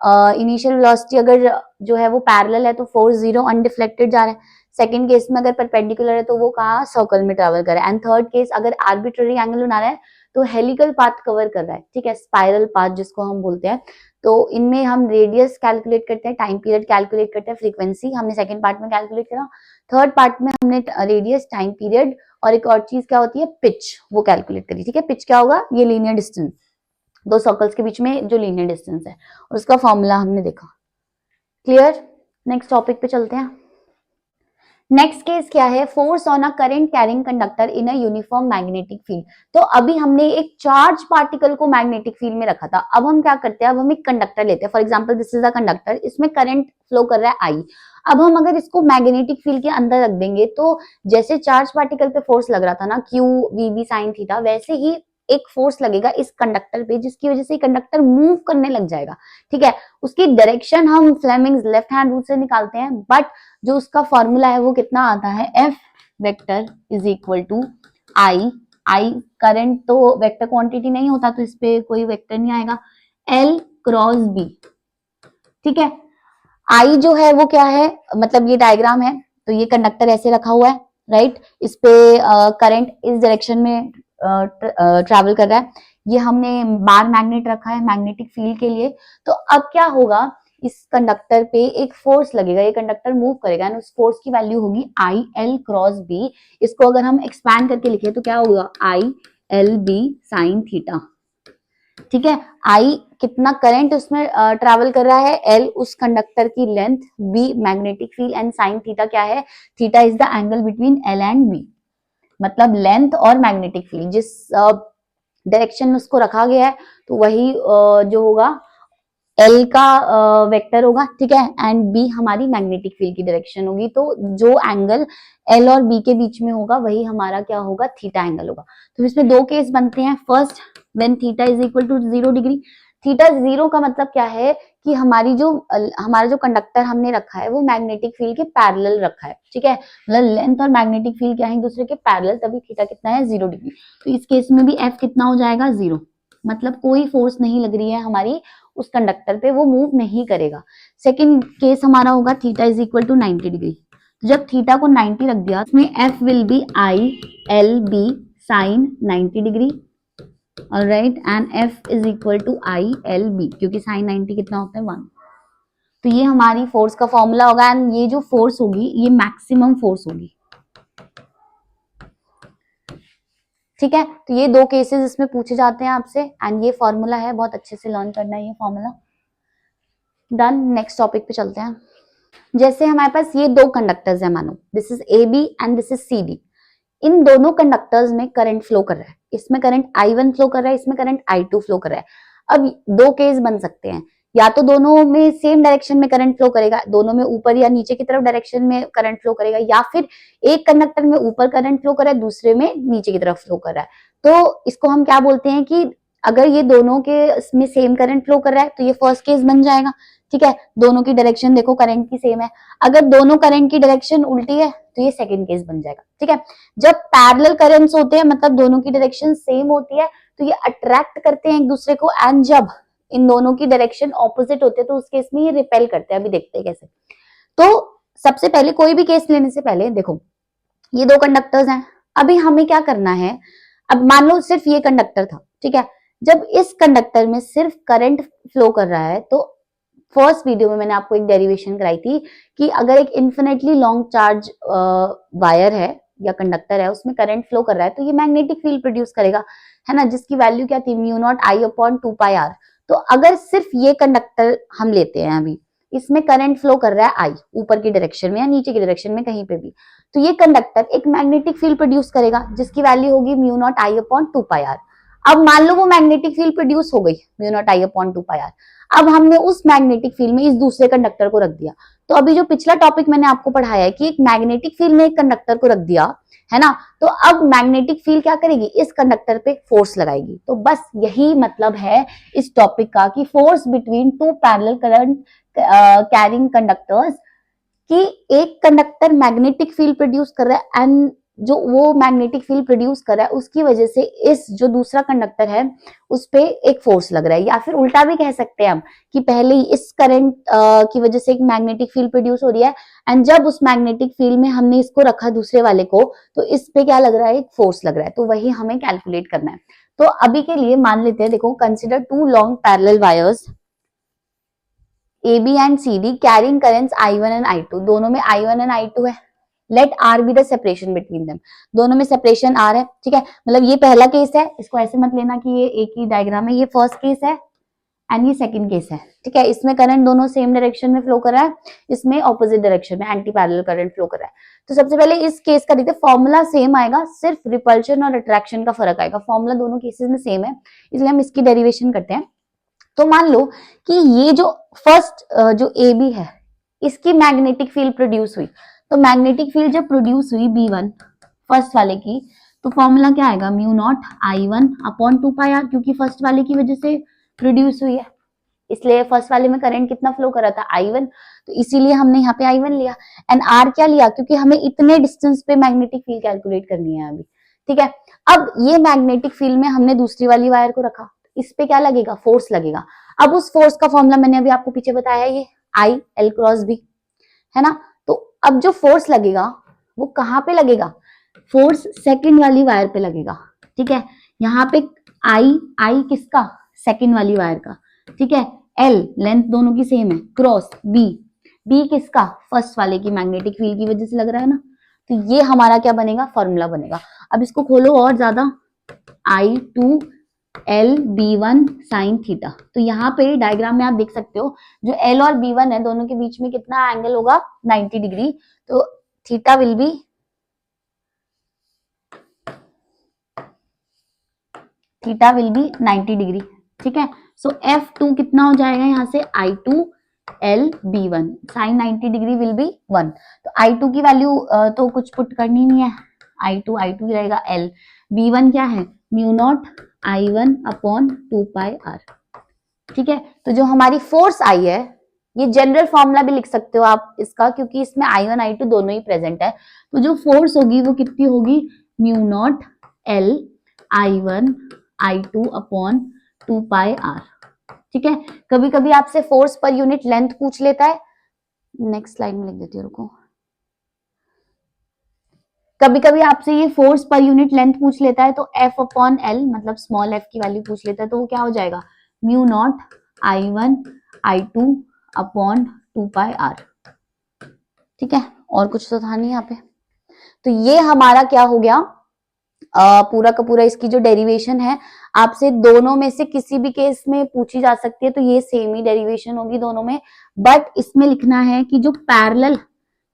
इनिशियल वेलोसिटी अगर जो है वो पैरेलल है तो फोर्स जीरो अनडिफ्लेक्टेड जा रहा है, सेकंड केस में अगर परपेंडिकुलर है तो वो कहाँ सर्कल में ट्रेवल कर रहा है, एंड थर्ड केस अगर आर्बिट्ररी एंगल बना रहा है तो हेलिकल पाथ कवर कर रहा है, ठीक है, स्पाइरल पाथ जिसको हम बोलते हैं। तो इनमें हम रेडियस कैलकुलेट करते हैं, टाइम पीरियड कैलकुलेट करते हैं, फ्रीक्वेंसी हमने सेकंड पार्ट में कैलकुलेट करा, थर्ड पार्ट में हमने रेडियस, टाइम पीरियड और एक और चीज क्या होती है पिच, वो कैलकुलेट करी, ठीक है। पिच क्या होगा, ये लीनियर डिस्टेंस, दो सर्कल्स के बीच में जो लीनियर डिस्टेंस है, और उसका फॉर्मूला हमने देखा। क्लियर, नेक्स्ट टॉपिक पे चलते हैं। नेक्स्ट केस क्या है, force on a current carrying conductor in a uniform magnetic field. तो अभी हमने एक चार्ज पार्टिकल को मैग्नेटिक फील्ड में रखा था, अब हम क्या करते हैं, अब हम एक कंडक्टर लेते हैं, for example this is a conductor, इसमें करंट फ्लो कर रहा है आई। अब हम अगर इसको मैग्नेटिक फील्ड के अंदर रख देंगे तो जैसे चार्ज पार्टिकल पे फोर्स लग रहा था ना, Q V B sine theta, वैसे ही एक फोर्स लगेगा इस कंडक्टर पे, जिसकी वजह से कंडक्टर मूव करने लग जाएगा, ठीक है। उसकी डायरेक्शन हम फ्लेमिंग्स लेफ्ट हैंड रूल से निकालते हैं, बट जो उसका फॉर्मूला है वो कितना आता है, F vector is equal to I, I current तो वेक्टर क्वांटिटी नहीं होता तो इस पे कोई वेक्टर नहीं आएगा, एल क्रॉस बी, ठीक है। आई जो है वो क्या है, मतलब ये डायग्राम है, तो ये कंडक्टर ऐसे रखा हुआ है, राइट, इस पे करंट इस डायरेक्शन में ट्रैवल कर रहा है, ये हमने बार मैग्नेट रखा है मैग्नेटिक फील्ड के लिए। तो अब क्या होगा, इस कंडक्टर पे एक फोर्स लगेगा, ये कंडक्टर मूव करेगा, एंड उस फोर्स की वैल्यू होगी आई एल क्रॉस बी। इसको अगर हम एक्सपैंड करके लिखे तो क्या होगा, I L B sine theta, ठीक है। आई कितना करंट उसमें ट्रैवल कर रहा है, एल उस कंडक्टर की length, B magnetic field, and sine theta क्या है, theta is the angle between L and B, मतलब लेंथ और मैग्नेटिक फील्ड जिस डायरेक्शन में उसको रखा गया है तो वही जो होगा एल का वेक्टर होगा, ठीक है, एंड बी हमारी मैग्नेटिक फील्ड की डायरेक्शन होगी, तो जो एंगल एल और बी के बीच में होगा वही हमारा क्या होगा, थीटा एंगल होगा। तो इसमें दो केस बनते हैं, first when theta is equal to 0 degree, theta 0 का मतलब क्या है कि हमारा जो कंडक्टर हमने रखा है वो मैग्नेटिक फील्ड के पैरेलल रखा है, ठीक है, मतलब लेंथ और मैग्नेटिक फील्ड क्या है एक दूसरे के पैरेलल, तभी थीटा कितना है 0 डिग्री। तो इस केस में भी एफ कितना हो जाएगा 0, मतलब कोई फोर्स नहीं लग रही है हमारी उस कंडक्टर पे, वो मूव नहीं करेगा। सेकंड केस हमारा होगा theta is equal to 90 degree, तो जब थीटा को 90 रख दिया उसमें F will be I L B sine 90 degree, alright, and F is equal to I L B, क्योंकि साइन 90 कितना होता है 1। तो ये हमारी फोर्स का फॉर्मूला होगा, एंड ये जो फोर्स होगी ये मैक्सिमम फोर्स होगी, ठीक है। तो ये दो केसेस इसमें पूछे जाते हैं आपसे, एंड ये फॉर्मूला है, बहुत अच्छे से लर्न करना है ये फॉर्मूला। डन, नेक्स्ट टॉपिक पे चलते हैं। जैसे हमारे पास ये दो कंडक्टर्स है, मानो this is A B and this is C D, इन दोनों कंडक्टर्स में करंट फ्लो कर रहा है, इसमें करंट I1 फ्लो कर रहा है, इसमें करंट I2 फ्लो कर रहा है। अब दो केस बन सकते हैं, या तो दोनों में सेम डायरेक्शन में करंट फ्लो करेगा, दोनों में ऊपर या नीचे की तरफ डायरेक्शन में करंट फ्लो करेगा, या फिर एक कंडक्टर में ऊपर करंट फ्लो कर रहा है, दूसरे में नीचे की तरफ फ्लो कर रहा है। तो इसको हम क्या बोलते हैं कि अगर ये दोनों के इसमें सेम करंट फ्लो कर रहा है तो ये फर्स्ट केस बन जाएगा, ठीक है, दोनों की डायरेक्शन देखो करंट की सेम है। अगर दोनों करंट की डायरेक्शन उल्टी है तो ये सेकंड केस बन जाएगा, ठीक है। जब पैरेलल करंट्स होते हैं, मतलब दोनों की डायरेक्शन सेम होती है, तो ये अट्रैक्ट करते हैं एक दूसरे को, एंड जब इन दोनों की डायरेक्शन ऑपोजिट होते हैं तो उस केस में ये रिपेल करते हैं। अभी देखते हैं कैसे। तो सबसे पहले कोई भी केस लेने से पहले देखो, ये दो कंडक्टर्स हैं, अभी हमें क्या करना है, अब मान लो सिर्फ ये कंडक्टर था, ठीक है, जब इस कंडक्टर में सिर्फ करंट फ्लो कर रहा है तो फर्स्ट वीडियो में मैंने आपको एक डेरिवेशन कराई थी कि अगर एक इन्फिनेटली लॉन्ग चार्ज वायर है, या कंडक्टर है उसमें करंट फ्लो कर रहा है तो ये मैग्नेटिक फील्ड प्रोड्यूस करेगा, है ना, जिसकी वैल्यू क्या थी, mu naught I upon 2 pi R. तो अगर सिर्फ ये कंडक्टर हम लेते हैं, अभी इसमें करंट फ्लो कर रहा है आई, ऊपर की डायरेक्शन में या नीचे की डायरेक्शन में कहीं पे भी, तो ये कंडक्टर एक मैग्नेटिक फील्ड प्रोड्यूस करेगा जिसकी वैल्यू होगी mu naught I upon 2 pi R. अब मान लो वो मैग्नेटिक फील्ड प्रोड्यूस हो गई mu naught I upon 2 pi R, अब हमने उस मैग्नेटिक फील्ड में इस दूसरे कंडक्टर को रख दिया। तो अभी जो पिछला टॉपिक मैंने आपको पढ़ाया है कि एक मैग्नेटिक फील्ड में एक कंडक्टर को रख दिया, है ना, तो अब मैग्नेटिक फील्ड क्या करेगी, इस कंडक्टर पे फोर्स लगाएगी। तो बस यही मतलब है इस टॉपिक का कि force between two parallel current carrying conductors, कि एक कंडक्टर मैग्नेटिक फील्ड प्रोड्यूस कर रहा है एंड जो वो मैग्नेटिक फील्ड प्रोड्यूस कर रहा है उसकी वजह से इस जो दूसरा कंडक्टर है उस पे एक फोर्स लग रहा है, या फिर उल्टा भी कह सकते हैं हम कि पहले ही इस करंट की वजह से एक मैग्नेटिक फील्ड प्रोड्यूस हो रही है एंड जब उस मैग्नेटिक फील्ड में हमने इसको रखा दूसरे वाले को तो इस पे क्या लग रहा है, एक फोर्स लग रहा है। तो वही हमें कैलकुलेट करना है। तो अभी के लिए मान लेते हैं, देखो, consider two long parallel wires AB and CD carrying currents I1 and I2, दोनों में I1 एंड I2 है। Let R be the separation between them, दोनों में सेपरेशन R है, ठीक है। मतलब ये पहला केस है, इसको ऐसे मत लेना कि ये एक ही डायग्राम है, ये फर्स्ट केस है एंड ये सेकंड केस है, ठीक है। इसमें करंट दोनों सेम डायरेक्शन में फ्लो कर रहा है, इसमें ऑपोजिट डायरेक्शन में एंटी पैरेलल करंट फ्लो कर रहा है। तो सबसे पहले इस केस का देखते हैं, फॉर्मूला सेम आएगा, सिर्फ रिपल्शन और अट्रैक्शन का फर्क आएगा। फॉर्मूला दोनों केसेस में सेम है, इसलिए हम इसकी डेरिवेशन करते हैं। तो मान लो कि ये जो फर्स्ट जो ए बी है इसकी मैग्नेटिक फील्ड प्रोड्यूस हुई, तो मैग्नेटिक फील्ड जब प्रोड्यूस हुई B1 फर्स्ट वाले की, तो फॉर्मूला क्या आएगा, mu naught I1 upon 2 pi R, क्योंकि फर्स्ट वाले की वजह से प्रोड्यूस हुई है, इसलिए फर्स्ट वाले में करंट कितना फ्लो कर रहा था, I1, तो इसीलिए हमने यहाँ पे I1 लिया। एंड R क्या लिया, क्योंकि हमें इतने डिस्टेंस पे मैग्नेटिक फील्ड कैलकुलेट करनी है अभी, ठीक है। अब ये मैग्नेटिक फील्ड में हमने दूसरी वाली वायर को रखा, इस पे क्या लगेगा, फोर्स लगेगा। अब उस फोर्स का फॉर्मूला मैंने अभी आपको पीछे बताया, ये I L क्रॉस B, है ना। तो अब जो फोर्स लगेगा वो कहाँ पे लगेगा, फोर्स सेकंड वाली वायर पे लगेगा, ठीक है। यहाँ पे I किसका, सेकंड वाली वायर का, ठीक है। L लेंथ दोनों की सेम है, क्रॉस B किसका, फर्स्ट वाले की मैग्नेटिक फील्ड की वजह से लग रहा है ना। तो ये हमारा क्या बनेगा, फॉर्मूला बनेगा। अब इसको खोलो और ज्यादा, I2 L B1 sine theta. तो यहाँ पे डायग्राम में आप देख सकते हो जो L और B1 है दोनों के बीच में कितना एंगल होगा, 90 डिग्री। तो theta will be theta will be 90 degree, ठीक है। सो F2 कितना हो जाएगा यहाँ से, I2 L B1 sine 90 degree will be 1। तो I2 की वैल्यू तो कुछ पुट करनी नहीं है, I2 रहेगा, L B1 क्या है, mu naught I1 upon 2 pi R, ठीक है। तो जो हमारी फोर्स आई है, ये जनरल फॉर्मूला भी लिख सकते हो आप इसका, क्योंकि इसमें I1 I2 दोनों ही प्रेजेंट है। तो जो फोर्स होगी वो कितनी होगी, mu naught L I1 I2 upon 2 pi R, ठीक है। कभी कभी आपसे फोर्स पर यूनिट लेंथ पूछ लेता है, नेक्स्ट स्लाइड में लिख देती हूँ, रुको। कभी कभी आपसे ये फोर्स पर यूनिट लेंथ पूछ लेता है, तो F अपॉन L मतलब स्मॉल f की वैल्यू पूछ लेता है, तो वो क्या हो जाएगा, mu naught I1 I2 upon 2 pi R, ठीक है। और कुछ तो था नहीं यहाँ पे। तो ये हमारा क्या हो गया, पूरा का पूरा इसकी जो डेरिवेशन है, आपसे दोनों में से किसी भी केस में पूछी जा सकती है, तो ये सेम ही डेरिवेशन होगी दोनों में। बट इसमें लिखना है कि जो पैरेलल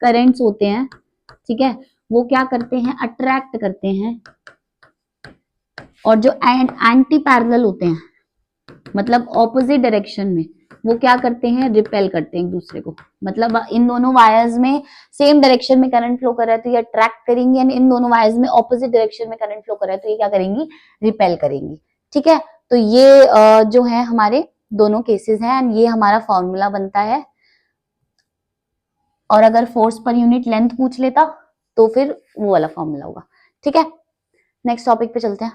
करंट्स होते हैं, ठीक है, वो क्या करते हैं, अट्रैक्ट करते हैं, और जो एंटी पैरेलल होते हैं मतलब ऑपोजिट डायरेक्शन में, वो क्या करते हैं, रिपेल करते हैं एक दूसरे को। मतलब इन दोनों वायर्स में सेम डायरेक्शन में करंट फ्लो कर रहा है तो ये अट्रैक्ट करेंगी, एंड इन दोनों वायर्स में ऑपोजिट डायरेक्शन में करंट फ्लो कर रहा है तो ये क्या करेंगी, रिपेल करेंगी, ठीक है। तो ये जो है हमारे दोनों केसेस हैं, एंड ये हमारा फॉर्मूला बनता है। और अगर फोर्स पर यूनिट लेंथ पूछ लेता तो फिर वो वाला फॉर्मूला होगा, ठीक है। नेक्स्ट टॉपिक पे चलते हैं।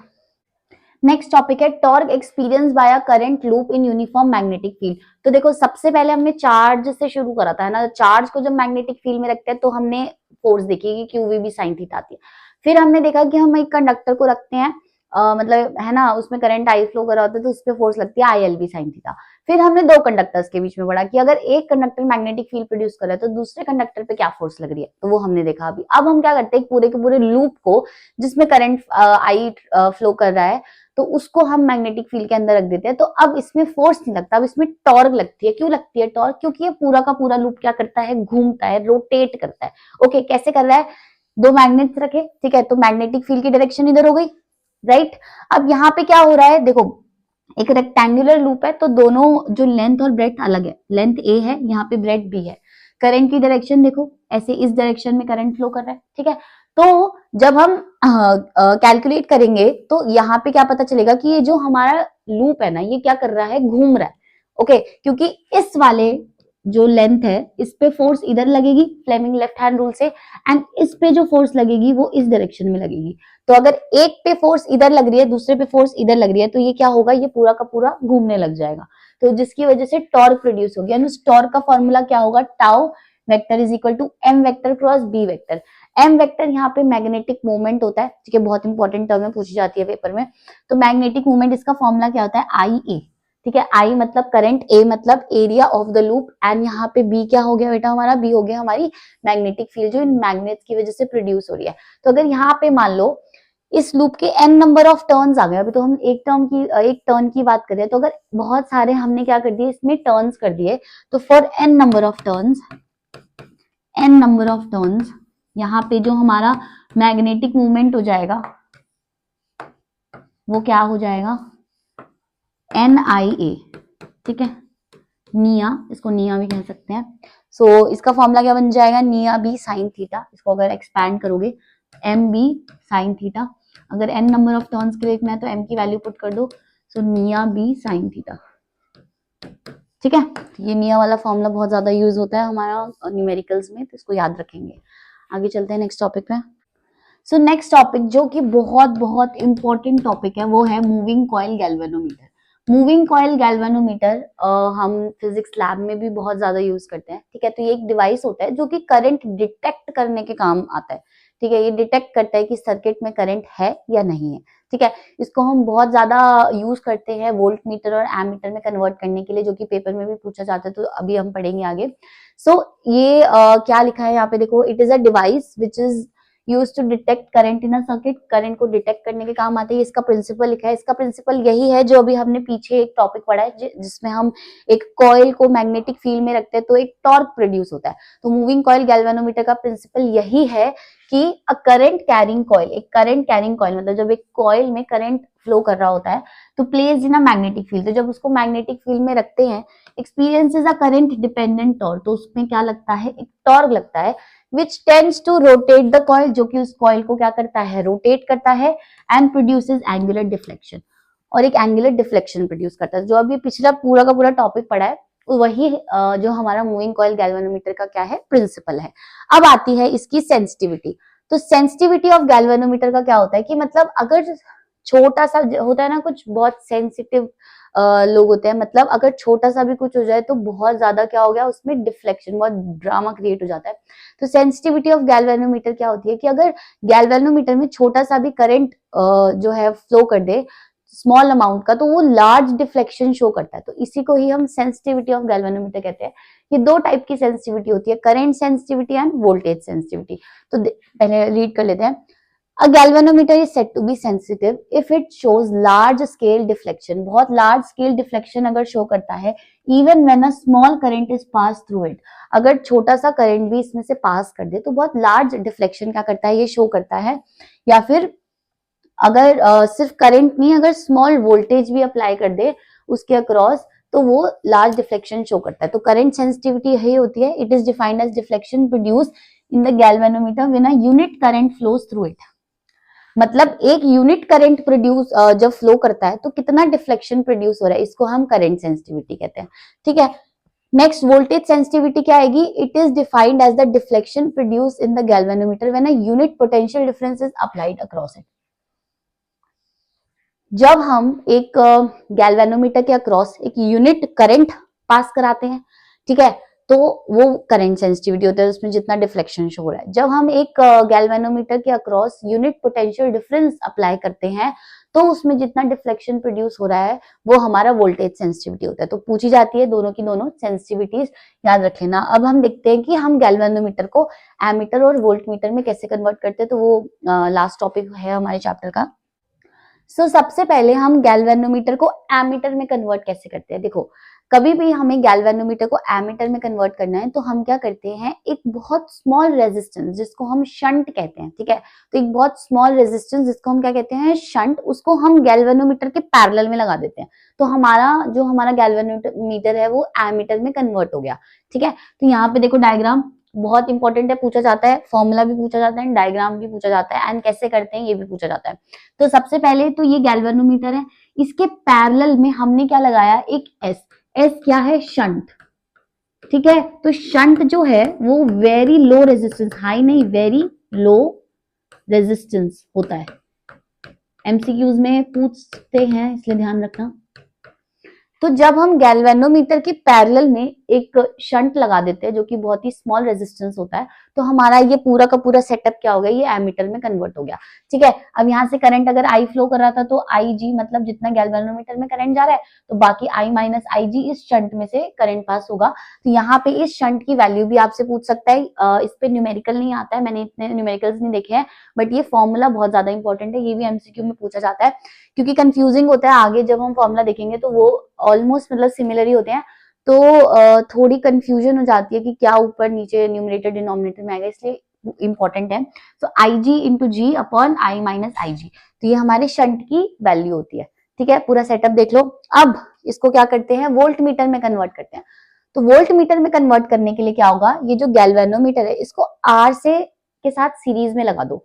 नेक्स्ट टॉपिक है torque experience by a current loop in uniform magnetic field. तो देखो सबसे पहले हमने चार्ज से शुरू करा था, है ना। चार्ज को जब मैग्नेटिक फील्ड में रखते हैं तो हमने फोर्स देखी कि QV भी साइन थीटा आती है। फिर हमने देखा कि हम एक कंडक्टर को रखते हैं मतलब है ना, उसमें करंट आई फ्लो कर रहा होता है तो उस पर फोर्स लगती है ILB sin थीटा। फिर हमने दो कंडक्टर्स के बीच में पढ़ा कि अगर एक कंडक्टर मैग्नेटिक फील्ड प्रोड्यूस कर रहा है तो दूसरे कंडक्टर पे क्या फोर्स लग रही है, तो वो हमने देखा अभी। अब हम क्या करते हैं, पूरे के पूरे लूप को जिसमें करंट आई फ्लो कर रहा है तो उसको हम मैग्नेटिक फील्ड के अंदर रख देते हैं। तो अब इसमें फोर्स नहीं लगता, अब इसमें टॉर्क लगती है। क्यों लगती है टॉर्क? क्योंकि ये पूरा का पूरा लूप क्या करता है, घूमता है, रोटेट करता है। ओके, कैसे कर रहा है, दो मैग्नेट्स रखे, ठीक है, तो मैग्नेटिक फील्ड की डायरेक्शन इधर हो गई, राइट। अब यहाँ पे क्या हो रहा है, देखो एक रेक्टेंगुलर लूप है तो दोनों जो लेंथ और ब्रेड्थ अलग है, लेंथ ए है, यहाँ पे ब्रेड्थ बी है। करंट की डायरेक्शन देखो, ऐसे इस डायरेक्शन में करंट फ्लो कर रहा है, ठीक है। तो जब हम कैलकुलेट करेंगे तो यहाँ पे क्या पता चलेगा कि ये जो हमारा लूप है ना, ये क्या कर रहा है, घूम रहा है। ओके, क्योंकि इस वाले जो लेंथ है इस पे फोर्स इधर लगेगी फ्लेमिंग लेफ्ट हैंड रूल से, एंड इस पे जो फोर्स लगेगी वो इस डायरेक्शन में लगेगी। तो अगर एक पे फोर्स इधर लग रही है, दूसरे पे फोर्स इधर लग रही है, तो ये क्या होगा, ये पूरा का पूरा घूमने लग जाएगा। तो जिसकी वजह से टॉर्क प्रोड्यूस होगी, एंड उस टॉर्क का फॉर्मूला क्या होगा, tau vector is equal to M vector cross B vector. M vector यहाँ पे मैग्नेटिक मूवमेंट होता है, ठीक है, बहुत इंपॉर्टेंट टर्म है, पूछी जाती है पेपर में। तो मैग्नेटिक मूवमेंट, इसका फॉर्मूला क्या होता है, आई ए, ठीक है। आई मतलब करंट, ए मतलब area of the loop, and यहाँ पे बी क्या हो गया बेटा हमारा, बी हो गया हमारी मैग्नेटिक फील्ड जो इन मैग्नेट्स की वजह से प्रोड्यूस हो रही है। तो अगर यहाँ पे मान लो इस लूप के n नंबर ऑफ टर्न्स आ गए, अभी तो हम एक टर्न की बात कर रहे हैं, तो अगर बहुत सारे हमने क्या कर दिए इसमें टर्न्स कर दिए, तो for n number of turns यहाँ पे जो हमारा मैग्नेटिक मूवमेंट हो जाएगा वो क्या हो जाएगा, NIA, ठीक है, निया, इसको निया भी कह सकते हैं। सो इसका फॉर्मूला क्या बन जाएगा, निया बी साइन थीटा, इसको अगर एक्सपैंड करोगे एम बी साइन थीटा। अगर n नंबर ऑफ टर्न्स के लिए लिखना है तो m की वैल्यू पुट कर दो, सो निया बी साइन थीटा, ठीक है। ये निया वाला फॉर्मूला बहुत ज्यादा यूज होता है हमारा न्यूमेरिकल्स में, तो इसको याद रखेंगे। आगे चलते हैं नेक्स्ट टॉपिक पे। सो नेक्स्ट टॉपिक जो कि बहुत बहुत इंपॉर्टेंट टॉपिक है वो है moving coil galvanometer. Moving coil galvanometer हम फिजिक्स लैब में भी बहुत ज्यादा यूज करते हैं, ठीक है। तो ये एक डिवाइस होता है जो कि करंट डिटेक्ट करने के काम आता है, ठीक है। ये डिटेक्ट करता है कि सर्किट में करंट है या नहीं है, ठीक है। इसको हम बहुत ज्यादा यूज करते हैं वोल्ट मीटर और एमीटर में कन्वर्ट करने के लिए, जो कि पेपर में भी पूछा जाता है, तो अभी हम पढ़ेंगे आगे। ये क्या लिखा है यहाँ पे देखो, it is a device which is use to detect current in a circuit, current को डिटेक्ट करने के काम आते हैं। इसका प्रिंसिपल लिखा है, इसका प्रिंसिपल यही है जो अभी हमने पीछे एक टॉपिक पढ़ा है जिसमें हम एक कॉइल को मैग्नेटिक फील्ड में रखते हैं तो एक टॉर्क प्रोड्यूस होता है। तो मूविंग कॉइल गैल्वेनोमीटर का प्रिंसिपल यही है कि अ करंट कैरिंग कॉइल, एक करंट कैरिंग कॉइल मतलब जब एक कॉइल में करंट फ्लो कर रहा होता है तो placed in a magnetic field, तो जब उसको मैग्नेटिक फील्ड में रखते हैं experiences a current dependent torque, तो उसमें क्या लगता है, एक टॉर्क लगता है which tends to rotate the coil, जो कि उस कॉइल को क्या करता है, रोटेट करता है, and produces angular deflection, और एक एंगुलर डिफ्लेक्शन प्रोड्यूस करता है। जो अभी पिछला पूरा का पूरा टॉपिक पढ़ा है वही जो हमारा मूविंग कॉइल गैल्वेनोमीटर का क्या है, प्रिंसिपल है। अब आती है इसकी सेंसिटिविटी। तो सेंसिटिविटी ऑफ गैल्वेनोमीटर का क्या होता है कि मतलब अगर छोटा सा होता है ना, कुछ बहुत सेंसिटिव लोग होते हैं, मतलब अगर छोटा सा भी कुछ हो जाए तो बहुत ज्यादा क्या हो गया उसमें डिफ्लेक्शन, बहुत ड्रामा क्रिएट हो जाता है। तो सेंसिटिविटी ऑफ गैल्वेनोमीटर क्या होती है कि अगर गैल्वेनोमीटर में छोटा सा भी करंट जो है फ्लो कर दे स्मॉल अमाउंट का, तो वो लार्ज डिफ्लेक्शन शो करता है। तो इसी को ही हम सेंसिटिविटी ऑफ गैल्वेनोमीटर कहते हैं। ये दो टाइप की सेंसिटिविटी होती है, current sensitivity end voltage sensitivity. तो पहले रीड कर लेते हैं। A galvanometer is said to be sensitive if it shows large scale deflection, बहुत large scale deflection अगर show करता है, even when a small current is passed through it, अगर छोटा सा करंट भी इसमें से पास कर दे तो बहुत large deflection क्या करता है, ये शो करता है। या फिर अगर सिर्फ करंट नहीं, अगर स्मॉल वोल्टेज भी अप्लाई कर दे उसके अक्रॉस तो वो लार्ज डिफ्लेक्शन शो करता है। तो करंट सेंसिटिविटी यही होती है, it is defined as deflection produce in the galvanometer when a unit current flows through it. मतलब एक यूनिट करंट प्रोड्यूस जब फ्लो करता है तो कितना डिफ्लेक्शन प्रोड्यूस हो रहा है, इसको हम करंट सेंसिटिविटी कहते हैं, ठीक है। नेक्स्ट वोल्टेज सेंसिटिविटी क्या आएगी, it is defined as the deflection produce in the galvanometer when a unit potential difference is applied across it. जब हम एक गैल्वेनोमीटर के अक्रॉस एक यूनिट करंट पास कराते हैं, ठीक है, तो वो करंट सेंसिटिविटी होता है, उसमें जितना डिफ्लेक्शन शो हो रहा है। जब हम एक गैल्वेनोमीटर के across unit potential difference apply करते हैं तो उसमें जितना डिफ्लेक्शन प्रोड्यूस हो रहा है वो हमारा वोल्टेज सेंसिटिविटी होता है। तो पूछी जाती है दोनों की दोनों सेंसिटिविटीज, याद रख लेना। अब हम देखते हैं कि हम गैल्वेनोमीटर को एमीटर और वोल्टमीटर में कैसे कन्वर्ट करते हैं, तो वो लास्ट टॉपिक है हमारे चैप्टर का। सबसे पहले हम गैल्वेनोमीटर को एमीटर में कन्वर्ट कैसे करते हैं। देखो, कभी भी हमें गैल्वेनोमीटर को एमीटर में कन्वर्ट करना है तो हम क्या करते हैं, एक बहुत स्मॉल रेजिस्टेंस जिसको हम शंट कहते हैं, ठीक है, तो एक बहुत स्मॉल रेजिस्टेंस जिसको हम क्या कहते हैं, शंट, उसको हम गैल्वेनोमीटर के पैरेलल में लगा देते हैं। तो हमारा गैल्वेनोमीटर है वो एमीटर में कन्वर्ट हो गया, ठीक है। तो यहाँ पे देखो डायग्राम बहुत इंपॉर्टेंट है, पूछा जाता है, फॉर्मूला भी पूछा जाता है, डायग्राम भी पूछा जाता है, एंड कैसे करते हैं ये भी पूछा जाता है। तो सबसे पहले तो ये गैल्वेनोमीटर है, इसके पैरेलल में हमने क्या लगाया, एक एस क्या है, शंट, ठीक है। तो शंट जो है वो वेरी लो रेजिस्टेंस, हाई नहीं, वेरी लो रेजिस्टेंस होता है। एमसीक्यूज में पूछते हैं इसलिए ध्यान रखना। तो जब हम गैल्वेनोमीटर के पैरेलल में एक शंट लगा देते हैं जो कि बहुत ही स्मॉल रेजिस्टेंस होता है, तो हमारा ये पूरा का पूरा सेटअप क्या हो गया, ये एमीटर में कन्वर्ट हो गया, ठीक है। अब यहाँ से करंट अगर आई फ्लो कर रहा था तो आई जी, मतलब जितना गैल्वेनोमीटर में करंट जा रहा है तो बाकी आई माइनस आई जी इस शंट में से करंट पास होगा। तो यहाँ पे इस शंट की वैल्यू भी आपसे पूछ सकता है, इस पे न्यूमेरिकल नहीं आता है, मैंने इतने न्यूमेरिकल्स नहीं देखे हैं, बट ये फॉर्मूला बहुत ज्यादा इंपॉर्टेंट है, ये भी एमसीक्यू में पूछा जाता है, क्योंकि कंफ्यूजिंग होता है। आगे जब हम फॉर्मूला देखेंगे तो वो ऑलमोस्ट मतलब सिमिलर ही होते हैं, तो थोड़ी कंफ्यूजन हो जाती है कि क्या ऊपर नीचे न्यूमरेटर डिनोमिनेटर में आएगा, इसलिए इंपॉर्टेंट है। तो I G into G upon I minus I G, तो ये हमारे शंट की वैल्यू होती है, ठीक है। पूरा सेटअप देख लो। अब इसको क्या करते हैं, वोल्ट मीटर में कन्वर्ट करते हैं। तो वोल्ट मीटर में कन्वर्ट करने के लिए क्या होगा, ये जो गैल्वेनोमीटर है इसको आर से के साथ सीरीज में लगा दो,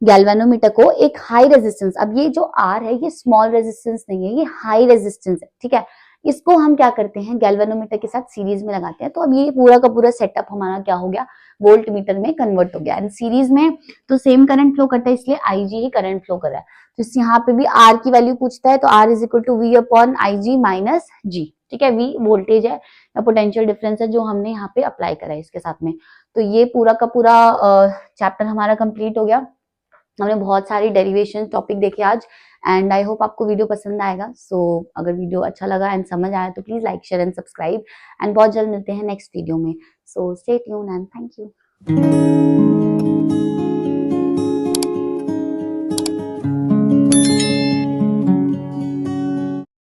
गैल्वेनोमीटर को एक हाई रेजिस्टेंस, अब ये जो आर है ये स्मॉल रेजिस्टेंस नहीं है, ये हाई रेजिस्टेंस है, ठीक है। इसको हम क्या करते हैं, गैल्वेनोमीटर के साथ सीरीज में लगाते हैं, तो अब ये पूरा का पूरा सेटअप हमारा क्या हो गया, वोल्ट मीटर में कन्वर्ट हो गया। एंड सीरीज में तो सेम करंट फ्लो करता है, इसलिए आई जी ही करंट फ्लो कर रहा है। तो इस यहाँ पे भी आर की वैल्यू पूछता है, तो R is equal to V upon I G minus G, ठीक है। वी वोल्टेज है या पोटेंशियल डिफरेंस है जो हमने यहाँ पे अप्लाई करा है इसके साथ में। तो ये पूरा का पूरा चैप्टर हमारा कंप्लीट हो गया। हमने बहुत सारी डेरिवेशन टॉपिक देखे आज, एंड आई होप आपको वीडियो पसंद आएगा। अगर वीडियो अच्छा लगा एंड समझ आया तो please like share and subscribe, and बहुत जल्द मिलते हैं नेक्स्ट वीडियो में। Stay tuned and thank you.